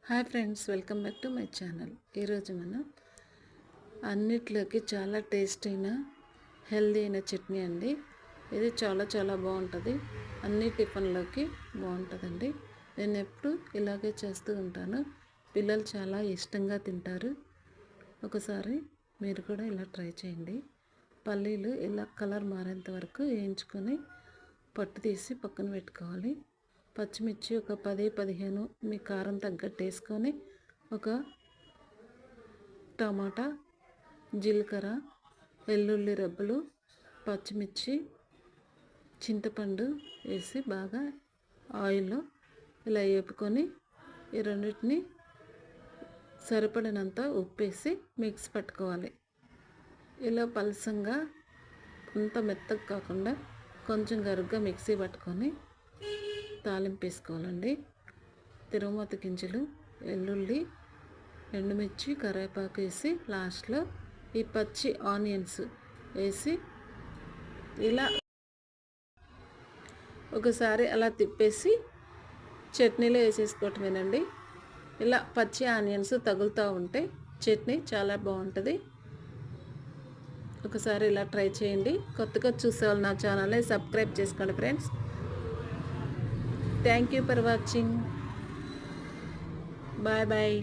Hi friends, welcome back to my channel. ఈరోజు మనం అన్నిట్లోకి చాలా టేస్ట్ అయిన హెల్దీ అయిన చట్నీ అండి. ఇది చాలా బాగుంటుంది. అన్ని టిఫిన్లోకి బాగుంటుందండి. నేను ఎప్పుడు ఇలాగే చేస్తూ ఉంటాను. పిల్లలు చాలా ఇష్టంగా తింటారు. ఒకసారి మీరు కూడా ఇలా ట్రై చేయండి. పల్లీలు ఇలా కలర్ మారేంత వరకు వేయించుకొని పట్టు తీసి పక్కన పెట్టుకోవాలి. పచ్చిమిర్చి ఒక 10-15 మీ కారం తగ్గట్టు వేసుకొని, ఒక టమాటా, జీలకర్ర, వెల్లుల్లి రెబ్బలు, పచ్చిమిర్చి, చింతపండు వేసి బాగా ఆయిల్లో ఇలా వేపుకొని ఈ రెండింటిని సరిపడినంత ఉప్పేసి మిక్స్ పట్టుకోవాలి. ఇలా పలసంగా అంత మెత్తగా కాకుండా కొంచెం గరుగ్గా మిక్సీ పట్టుకొని తాలింపు వేసుకోవాలండి. తిరుమత గింజలు, వెల్లుల్లి, ఎండుమిర్చి, కరివేపాకు వేసి లాస్ట్లో ఈ పచ్చి ఆనియన్స్ వేసి ఇలా ఒకసారి అలా తిప్పేసి చట్నీలో వేసేసుకోవటమేనండి. ఇలా పచ్చి ఆనియన్స్ తగులుతూ ఉంటే చట్నీ చాలా బాగుంటుంది. ఒకసారి ఇలా ట్రై చేయండి. కొత్తగా చూసేవాళ్ళు నా ఛానల్ని సబ్స్క్రైబ్ చేసుకోండి friends. Thank you for watching. Bye bye.